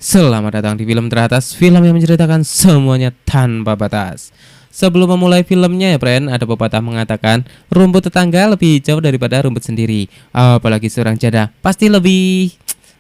Selamat datang di film teratas, film yang menceritakan semuanya tanpa batas. Sebelum memulai filmnya ya friend, ada pepatah mengatakan rumput tetangga lebih hijau daripada rumput sendiri. Apalagi seorang janda, pasti lebih...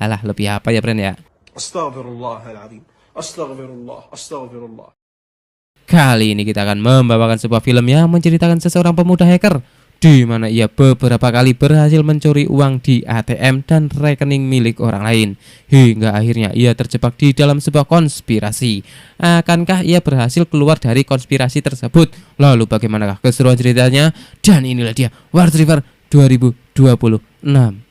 Alah, lebih apa ya friend ya? Astaghfirullahaladzim. Astaghfirullah. Astaghfirullah. Kali ini kita akan membawakan sebuah film yang menceritakan seseorang pemuda hacker di mana ia beberapa kali berhasil mencuri uang di ATM dan rekening milik orang lain hingga akhirnya ia terjebak di dalam sebuah konspirasi. Akankah ia berhasil keluar dari konspirasi tersebut? Lalu bagaimanakah keseruan ceritanya? Dan inilah dia War Driver 2026.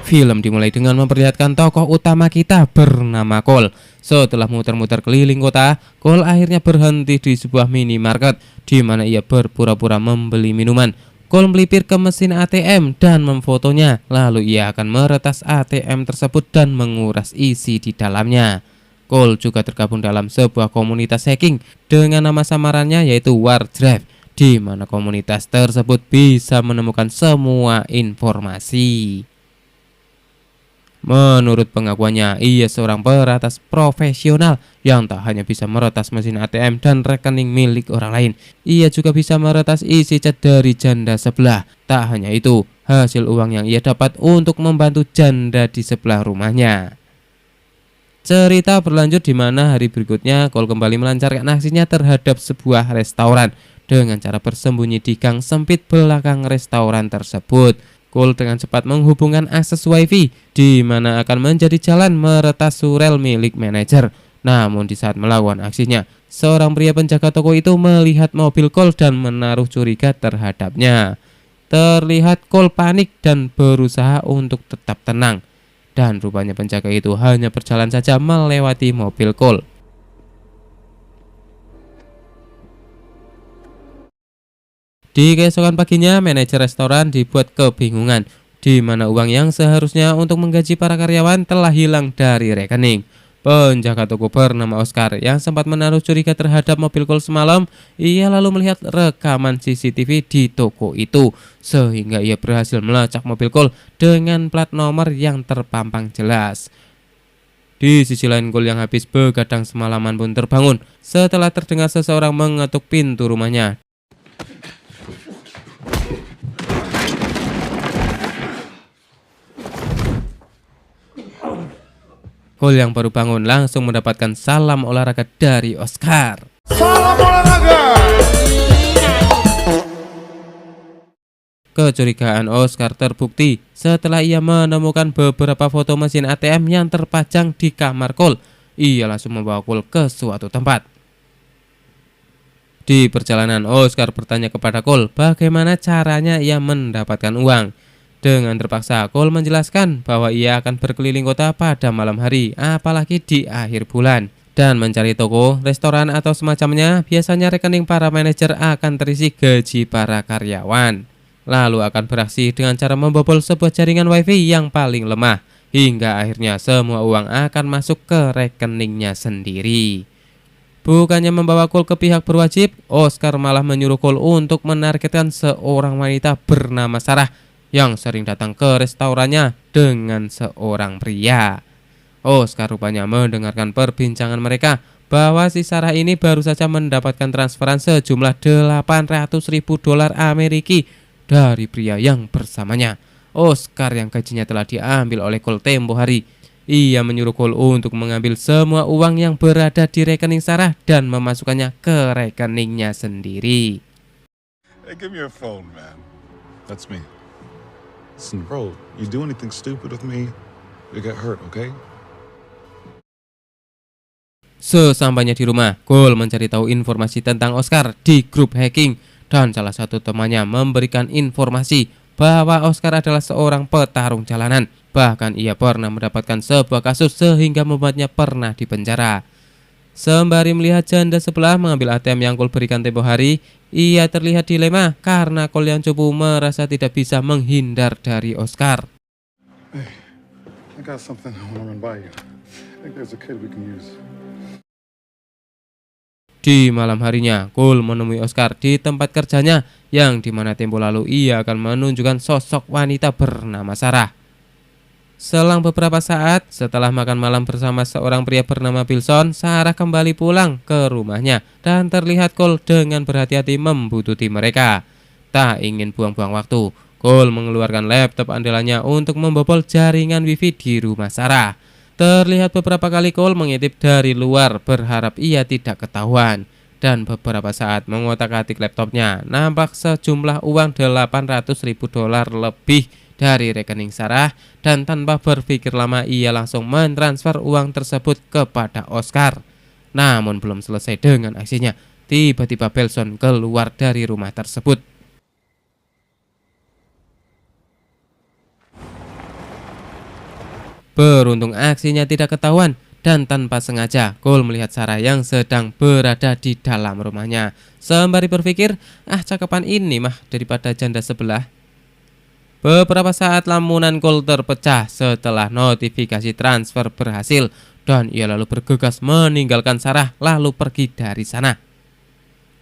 Film dimulai dengan memperlihatkan tokoh utama kita bernama Cole. Setelah muter-muter keliling kota, Cole akhirnya berhenti di sebuah minimarket di mana ia berpura-pura membeli minuman. Cole melipir ke mesin ATM dan memfotonya, lalu ia akan meretas ATM tersebut dan menguras isi di dalamnya. Cole juga tergabung dalam sebuah komunitas hacking dengan nama samarannya yaitu War Drive, di mana komunitas tersebut bisa menemukan semua informasi. Menurut pengakuannya, ia seorang peretas profesional yang tak hanya bisa meretas mesin ATM dan rekening milik orang lain, ia juga bisa meretas isi cat dari janda sebelah. Tak hanya itu, hasil uang yang ia dapat untuk membantu janda di sebelah rumahnya. Cerita berlanjut di mana hari berikutnya Cole kembali melancarkan aksinya terhadap sebuah restoran dengan cara bersembunyi di gang sempit belakang restoran tersebut. Cole dengan cepat menghubungkan akses wifi di mana akan menjadi jalan meretas surel milik manajer. Namun di saat melakukan aksinya, seorang pria penjaga toko itu melihat mobil Cole dan menaruh curiga terhadapnya. Terlihat Cole panik dan berusaha untuk tetap tenang. Dan rupanya penjaga itu hanya berjalan saja melewati mobil Cole. Di keesokan paginya, manajer restoran dibuat kebingungan, di mana uang yang seharusnya untuk menggaji para karyawan telah hilang dari rekening. Penjaga toko bernama Oscar yang sempat menaruh curiga terhadap mobil Cole semalam, ia lalu melihat rekaman CCTV di toko itu, sehingga ia berhasil melacak mobil Cole dengan plat nomor yang terpampang jelas. Di sisi lain, Cole yang habis begadang semalaman pun terbangun setelah terdengar seseorang mengetuk pintu rumahnya. Cole yang baru bangun langsung mendapatkan salam olahraga dari Oscar. Salam olahraga. Kecurigaan Oscar terbukti setelah ia menemukan beberapa foto mesin ATM yang terpajang di kamar Cole. Ia langsung membawa Cole ke suatu tempat. Di perjalanan, Oscar bertanya kepada Cole bagaimana caranya ia mendapatkan uang. Dengan terpaksa, Cole menjelaskan bahwa ia akan berkeliling kota pada malam hari, apalagi di akhir bulan. Dan mencari toko, restoran atau semacamnya, biasanya rekening para manajer akan terisi gaji para karyawan. Lalu akan beraksi dengan cara membobol sebuah jaringan wifi yang paling lemah, hingga akhirnya semua uang akan masuk ke rekeningnya sendiri. Bukannya membawa Cole ke pihak berwajib, Oscar malah menyuruh Cole untuk menargetkan seorang wanita bernama Sarah yang sering datang ke restorannya dengan seorang pria. Oscar rupanya mendengarkan perbincangan mereka bahwa si Sarah ini baru saja mendapatkan transferan sejumlah 800.000 dolar Amerika dari pria yang bersamanya. Oscar yang gajinya telah diambil oleh Cole tempo hari. Ia menyuruh Cole untuk mengambil semua uang yang berada di rekening Sarah dan memasukkannya ke rekeningnya sendiri. Hey, give me your phone, man. That's me. Listen, bro, you do anything stupid with me, you get hurt, okay? Sesampainya di rumah, Cole mencari tahu informasi tentang Oscar di grup hacking dan salah satu temannya memberikan informasi bahwa Oscar adalah seorang petarung jalanan. Bahkan ia pernah mendapatkan sebuah kasus sehingga membuatnya pernah dipenjara. Sembari melihat janda sebelah mengambil ATM yang Cole berikan tempo hari, ia terlihat dilema karena Cole yang cupu merasa tidak bisa menghindar dari Oscar. Hey, I got something I want to run by you. I think there's a kid we can use. Di malam harinya, Cole menemui Oscar di tempat kerjanya yang dimana tempo lalu ia akan menunjukkan sosok wanita bernama Sarah. Selang beberapa saat setelah makan malam bersama seorang pria bernama Bilson, Sarah kembali pulang ke rumahnya dan terlihat Cole dengan berhati-hati membuntuti mereka. Tak ingin buang-buang waktu, Cole mengeluarkan laptop andalannya untuk membobol jaringan wifi di rumah Sarah. Terlihat beberapa kali Cole mengintip dari luar berharap ia tidak ketahuan. Dan beberapa saat mengotak-atik laptopnya, nampak sejumlah uang $800.000 lebih dari rekening Sarah, dan tanpa berpikir lama ia langsung mentransfer uang tersebut kepada Oscar. Namun belum selesai dengan aksinya, tiba-tiba Bilson keluar dari rumah tersebut. Beruntung aksinya tidak ketahuan, dan tanpa sengaja Cole melihat Sarah yang sedang berada di dalam rumahnya. Sembari berpikir, cakepan ini mah daripada janda sebelah. Beberapa saat lamunan Cole terpecah setelah notifikasi transfer berhasil, dan ia lalu bergegas meninggalkan Sarah lalu pergi dari sana.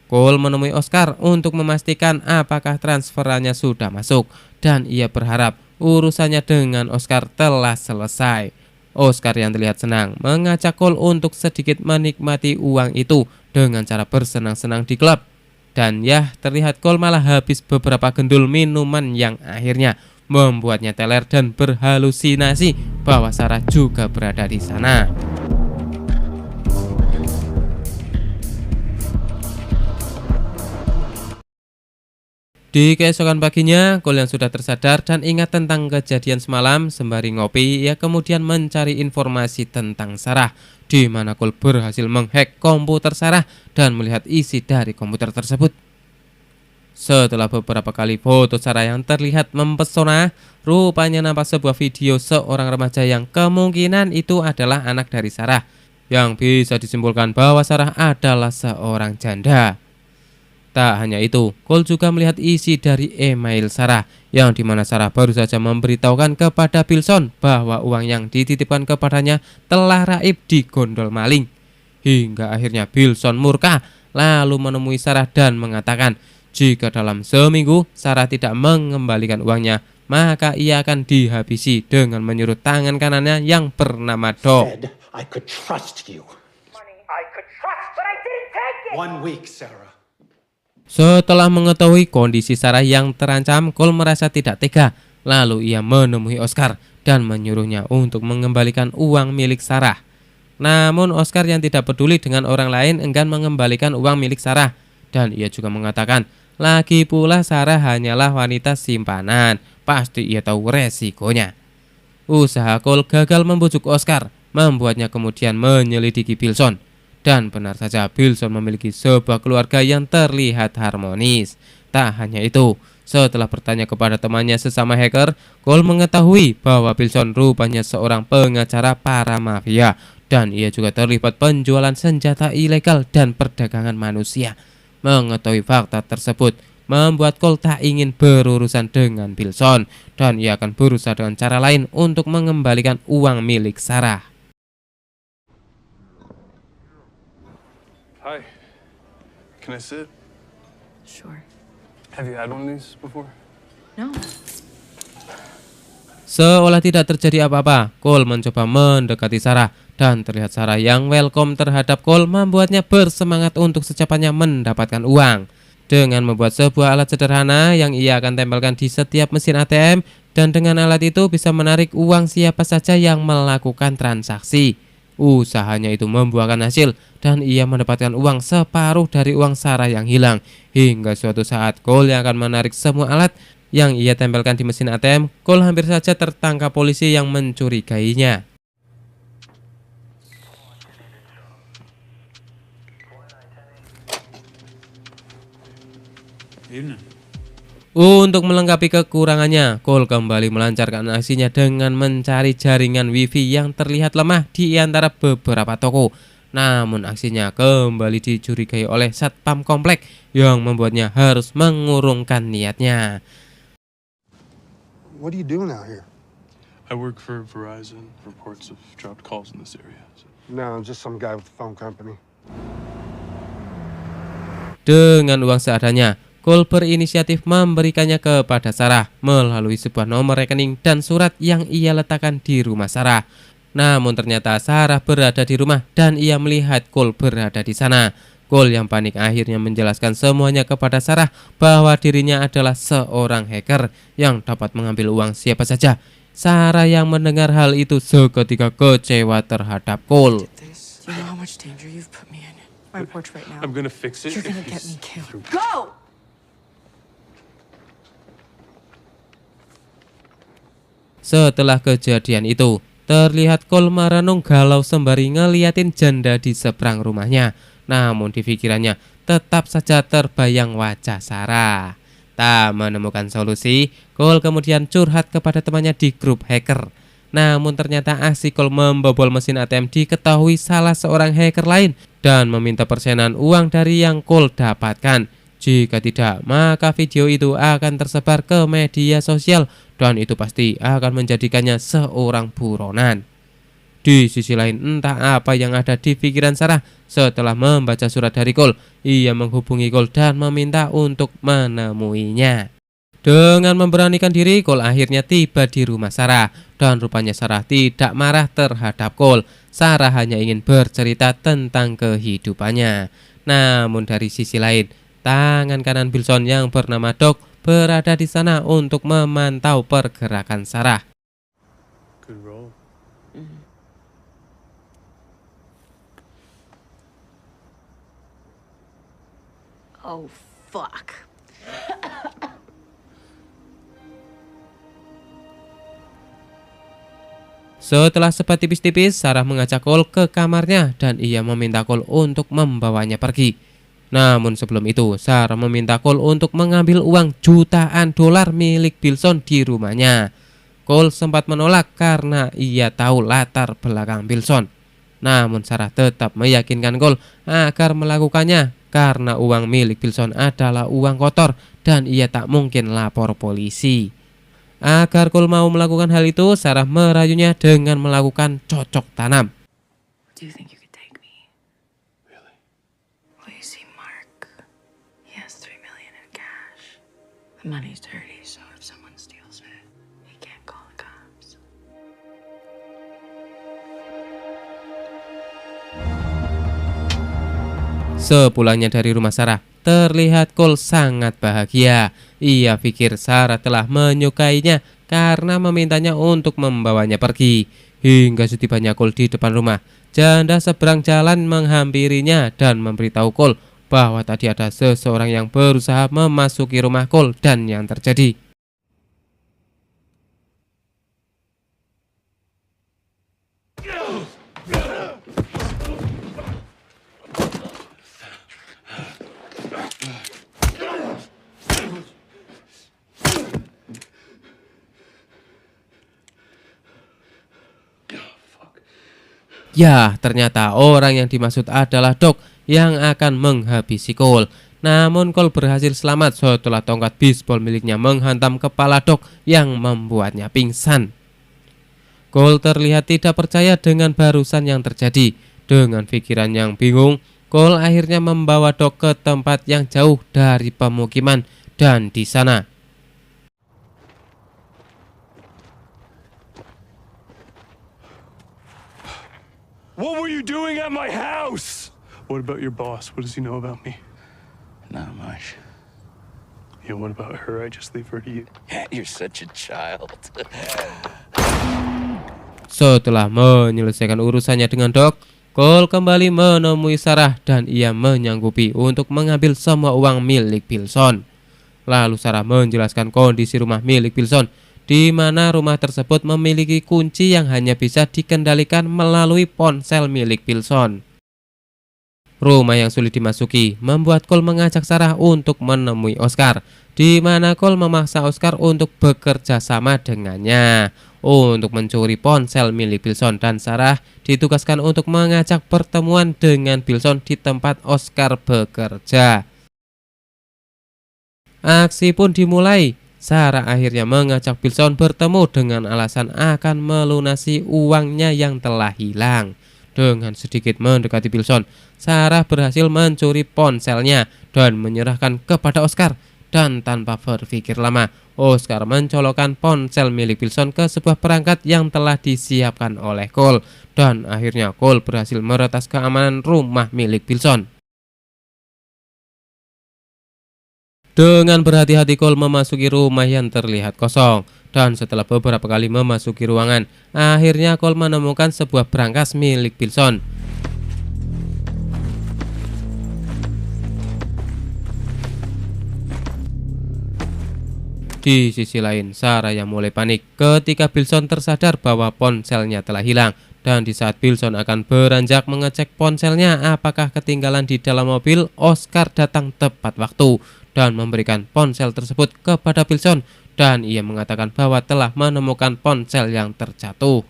Cole menemui Oscar untuk memastikan apakah transferannya sudah masuk, dan ia berharap urusannya dengan Oscar telah selesai. Oscar yang terlihat senang mengajak Cole untuk sedikit menikmati uang itu dengan cara bersenang-senang di klub. Dan terlihat Cole malah habis beberapa gendul minuman yang akhirnya membuatnya teler dan berhalusinasi bahwa Sarah juga berada di sana. Di keesokan paginya, Cole yang sudah tersadar dan ingat tentang kejadian semalam sembari ngopi, ia kemudian mencari informasi tentang Sarah, di mana Cole berhasil menghack komputer Sarah dan melihat isi dari komputer tersebut. Setelah beberapa kali foto Sarah yang terlihat mempesona, rupanya nampak sebuah video seorang remaja yang kemungkinan itu adalah anak dari Sarah, yang bisa disimpulkan bahwa Sarah adalah seorang janda. Tak hanya itu, Cole juga melihat isi dari email Sarah, yang dimana Sarah baru saja memberitahukan kepada Bilson bahwa uang yang dititipkan kepadanya telah raib di gondol maling. Hingga akhirnya Bilson murka lalu menemui Sarah dan mengatakan jika dalam seminggu Sarah tidak mengembalikan uangnya, maka ia akan dihabisi dengan menyuruh tangan kanannya yang bernama Dog. I could trust you. Money I could trust, but I didn't take it! 1 week, Sarah. Setelah mengetahui kondisi Sarah yang terancam, Cole merasa tidak tega. Lalu ia menemui Oscar dan menyuruhnya untuk mengembalikan uang milik Sarah. Namun Oscar yang tidak peduli dengan orang lain enggan mengembalikan uang milik Sarah. Dan ia juga mengatakan, lagi pula Sarah hanyalah wanita simpanan, pasti ia tahu resikonya. Usaha Cole gagal membujuk Oscar, membuatnya kemudian menyelidiki Bilson. Dan benar saja Bilson memiliki sebuah keluarga yang terlihat harmonis. Tak hanya itu, setelah bertanya kepada temannya sesama hacker, Cole mengetahui bahwa Bilson rupanya seorang pengacara para mafia. Dan ia juga terlibat penjualan senjata ilegal dan perdagangan manusia. Mengetahui fakta tersebut membuat Cole tak ingin berurusan dengan Bilson. Dan ia akan berusaha dengan cara lain untuk mengembalikan uang milik Sarah. Hi. Can I sit? Sure. Have you had one of these before? No. Seolah tidak terjadi apa-apa, Cole mencoba mendekati Sarah. Dan terlihat Sarah yang welcome terhadap Cole membuatnya bersemangat untuk secepatnya mendapatkan uang. Dengan membuat sebuah alat sederhana yang ia akan tempelkan di setiap mesin ATM. Dan dengan alat itu bisa menarik uang siapa saja yang melakukan transaksi. Usahanya itu membuahkan hasil dan ia mendapatkan uang separuh dari uang Sarah yang hilang. Hingga suatu saat Cole yang akan menarik semua alat yang ia tempelkan di mesin ATM, Cole hampir saja tertangkap polisi yang mencurigainya. Untuk melengkapi kekurangannya, Cole kembali melancarkan aksinya dengan mencari jaringan wifi yang terlihat lemah di antara beberapa toko. Namun aksinya kembali dicurigai oleh satpam komplek yang membuatnya harus mengurungkan niatnya. What are you doing out here? I work for Verizon. Reports of dropped calls in this area. No, I'm just some guy with the phone company. Dengan uang seadanya, Cole berinisiatif memberikannya kepada Sarah melalui sebuah nomor rekening dan surat yang ia letakkan di rumah Sarah. Namun ternyata Sarah berada di rumah dan ia melihat Cole berada di sana. Cole yang panik akhirnya menjelaskan semuanya kepada Sarah bahwa dirinya adalah seorang hacker yang dapat mengambil uang siapa saja. Sarah yang mendengar hal itu seketika kecewa terhadap Cole. Do you know how much danger you've put me in? My porch right now. I'm gonna fix it. You're gonna if get you me killed. s- Go! Setelah kejadian itu, terlihat Cole merenung galau sembari ngeliatin janda di seberang rumahnya. Namun di pikirannya tetap saja terbayang wajah Sarah. Tak menemukan solusi, Cole kemudian curhat kepada temannya di grup hacker. Namun ternyata aksi Cole membobol mesin ATM diketahui salah seorang hacker lain dan meminta persenan uang dari yang Cole dapatkan. Jika tidak, maka video itu akan tersebar ke media sosial dan itu pasti akan menjadikannya seorang buronan. Di sisi lain, entah apa yang ada di pikiran Sarah setelah membaca surat dari Cole. Ia menghubungi Cole dan meminta untuk menemuinya. Dengan memberanikan diri, Cole akhirnya tiba di rumah Sarah. Dan rupanya Sarah tidak marah terhadap Cole. Sarah hanya ingin bercerita tentang kehidupannya. Namun dari sisi lain, tangan kanan Bilson yang bernama Doc berada di sana untuk memantau pergerakan Sarah. Good roll. Oh, fuck. Setelah sempat tipis-tipis, Sarah mengajak Cole ke kamarnya dan ia meminta Cole untuk membawanya pergi. Namun sebelum itu, Sarah meminta Cole untuk mengambil uang jutaan dolar milik Bilson di rumahnya. Cole sempat menolak karena ia tahu latar belakang Bilson. Namun Sarah tetap meyakinkan Cole agar melakukannya karena uang milik Bilson adalah uang kotor dan ia tak mungkin lapor polisi. Agar Cole mau melakukan hal itu, Sarah merayunya dengan melakukan cocok tanam. Do you think you could take me? Really? Well, you see, Mark, he has $3 million in cash. The money's dirty, so if someone steals it, he can't call the cops. Sepulangnya dari rumah Sarah, terlihat Cole sangat bahagia. Ia pikir Sarah telah menyukainya karena memintanya untuk membawanya pergi. Hingga setibanya Cole di depan rumah, janda seberang jalan menghampirinya dan memberitahu Cole bahwa tadi ada seseorang yang berusaha memasuki rumah Cole dan yang terjadi. Ya, ternyata orang yang dimaksud adalah Doc yang akan menghabisi Cole. Namun Cole berhasil selamat setelah tongkat bisbol miliknya menghantam kepala Doc yang membuatnya pingsan. Cole terlihat tidak percaya dengan barusan yang terjadi. Dengan pikiran yang bingung, Cole akhirnya membawa Doc ke tempat yang jauh dari pemukiman dan di sana What were you doing at my house? What about your boss? What does he know about me? Not much. Yeah, what about her? I just leave her to you. You're such a child. Setelah menyelesaikan urusannya dengan Doc, Cole kembali menemui Sarah dan ia menyanggupi untuk mengambil semua uang milik Bilson. Lalu Sarah menjelaskan kondisi rumah milik Bilson, di mana rumah tersebut memiliki kunci yang hanya bisa dikendalikan melalui ponsel milik Bilson. Rumah yang sulit dimasuki membuat Cole mengajak Sarah untuk menemui Oscar, di mana Cole memaksa Oscar untuk bekerja sama dengannya untuk mencuri ponsel milik Bilson dan Sarah ditugaskan untuk mengajak pertemuan dengan Bilson di tempat Oscar bekerja. Aksi pun dimulai. Sarah akhirnya mengajak Bilson bertemu dengan alasan akan melunasi uangnya yang telah hilang. Dengan sedikit mendekati Bilson, Sarah berhasil mencuri ponselnya dan menyerahkan kepada Oscar dan tanpa berpikir lama, Oscar mencolokkan ponsel milik Wilson ke sebuah perangkat yang telah disiapkan oleh Cole, dan akhirnya Cole berhasil meretas keamanan rumah milik Wilson. Dengan berhati-hati Cole memasuki rumah yang terlihat kosong, dan setelah beberapa kali memasuki ruangan, akhirnya Cole menemukan sebuah brankas milik Wilson. Di sisi lain, Sarah yang mulai panik ketika Wilson tersadar bahwa ponselnya telah hilang, dan di saat Wilson akan beranjak mengecek ponselnya apakah ketinggalan di dalam mobil, Oscar datang tepat waktu dan memberikan ponsel tersebut kepada Wilson, dan ia mengatakan bahwa telah menemukan ponsel yang terjatuh.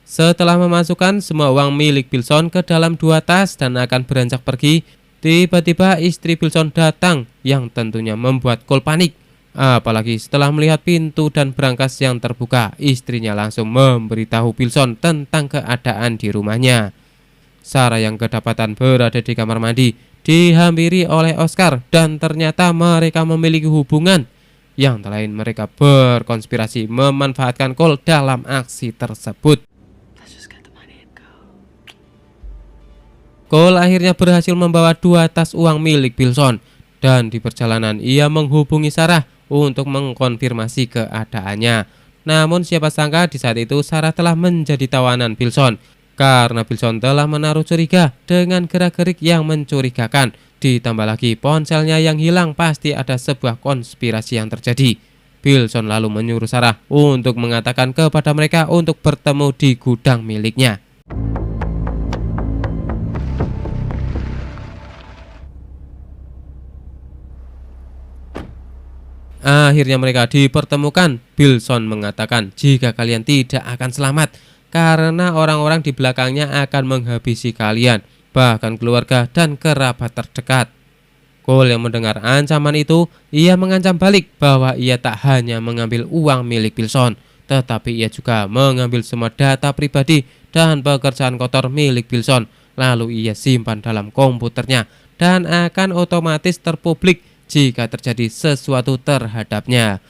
Setelah memasukkan semua uang milik Wilson ke dalam 2 tas dan akan beranjak pergi, tiba-tiba istri Wilson datang yang tentunya membuat Cole panik. Apalagi setelah melihat pintu dan brankas yang terbuka, istrinya langsung memberitahu Wilson tentang keadaan di rumahnya. Sarah yang kedapatan berada di kamar mandi dihampiri oleh Oscar, dan ternyata mereka memiliki hubungan. Yang lain, mereka berkonspirasi memanfaatkan Cole dalam aksi tersebut. Cole akhirnya berhasil membawa 2 tas uang milik Wilson, dan di perjalanan ia menghubungi Sarah untuk mengkonfirmasi keadaannya. Namun siapa sangka di saat itu Sarah telah menjadi tawanan Wilson, karena Wilson telah menaruh curiga dengan gerak-gerik yang mencurigakan. Ditambah lagi ponselnya yang hilang, pasti ada sebuah konspirasi yang terjadi. Wilson lalu menyuruh Sarah untuk mengatakan kepada mereka untuk bertemu di gudang miliknya. Akhirnya mereka dipertemukan. Wilson mengatakan jika kalian tidak akan selamat karena orang-orang di belakangnya akan menghabisi kalian, bahkan keluarga dan kerabat terdekat. Cole yang mendengar ancaman itu, ia mengancam balik bahwa ia tak hanya mengambil uang milik Wilson, tetapi ia juga mengambil semua data pribadi dan pekerjaan kotor milik Wilson, lalu ia simpan dalam komputernya dan akan otomatis terpublik jika terjadi sesuatu terhadapnya.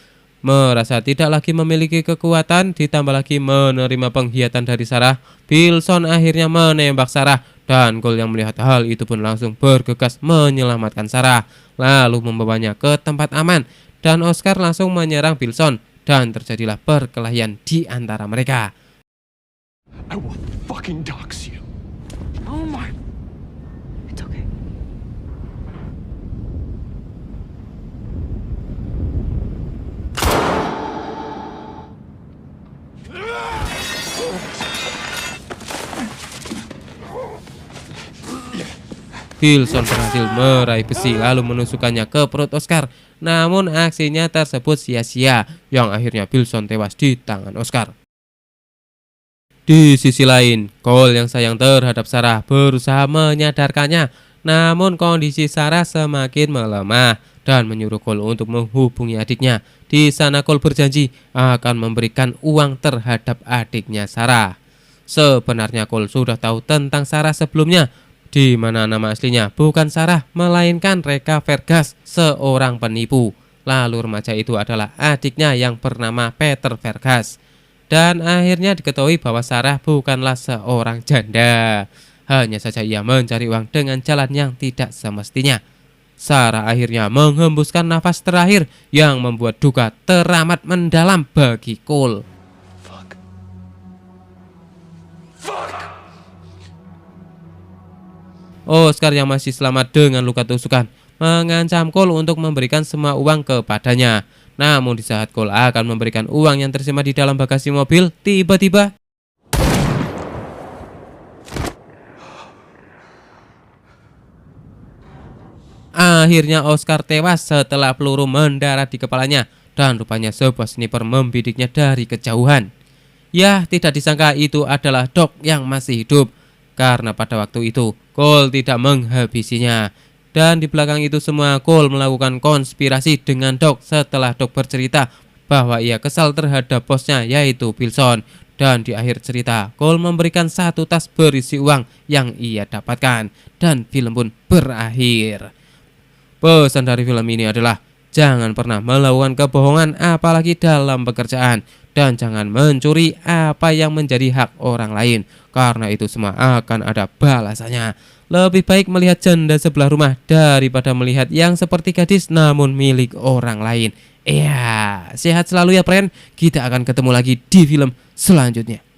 Merasa tidak lagi memiliki kekuatan, ditambah lagi menerima pengkhianatan dari Sarah, Wilson akhirnya menembak Sarah, dan Cole yang melihat hal itu pun langsung bergegas menyelamatkan Sarah, lalu membawanya ke tempat aman, dan Oscar langsung menyerang Wilson, dan terjadilah perkelahian di antara mereka. I will fucking dox you. Oh my. It's okay. Wilson berhasil meraih besi lalu menusukkannya ke perut Oscar. Namun aksinya tersebut sia-sia, yang akhirnya Wilson tewas di tangan Oscar. Di sisi lain, Cole yang sayang terhadap Sarah berusaha menyadarkannya. Namun kondisi Sarah semakin melemah dan menyuruh Cole untuk menghubungi adiknya. Di sana Cole berjanji akan memberikan uang terhadap adiknya Sarah. Sebenarnya Cole sudah tahu tentang Sarah sebelumnya, di mana nama aslinya bukan Sarah melainkan Reka Vergas, seorang penipu. Lalu remaja itu adalah adiknya yang bernama Peter Vergas. Dan akhirnya diketahui bahwa Sarah bukanlah seorang janda. Hanya saja ia mencari uang dengan jalan yang tidak semestinya. Sarah akhirnya menghembuskan nafas terakhir yang membuat duka teramat mendalam bagi Cole. Oscar yang masih selamat dengan luka tusukan mengancam Cole untuk memberikan semua uang kepadanya. Namun di saat Cole akan memberikan uang yang tersimpan di dalam bagasi mobil, tiba-tiba akhirnya Oscar tewas setelah peluru mendarat di kepalanya, dan rupanya sebuah sniper membidiknya dari kejauhan. Ya, tidak disangka itu adalah Doc yang masih hidup, karena pada waktu itu Cole tidak menghabisinya. Dan di belakang itu semua, Cole melakukan konspirasi dengan Doc setelah Doc bercerita bahwa ia kesal terhadap bosnya yaitu Wilson. Dan di akhir cerita, Cole memberikan 1 tas berisi uang yang ia dapatkan, dan film pun berakhir. Pesan dari film ini adalah Jangan pernah melakukan kebohongan apalagi dalam pekerjaan. Dan jangan mencuri apa yang menjadi hak orang lain, karena itu semua akan ada balasannya. Lebih baik melihat janda sebelah rumah daripada melihat yang seperti gadis namun milik orang lain. Iya, sehat selalu ya friend. Kita akan ketemu lagi di film selanjutnya.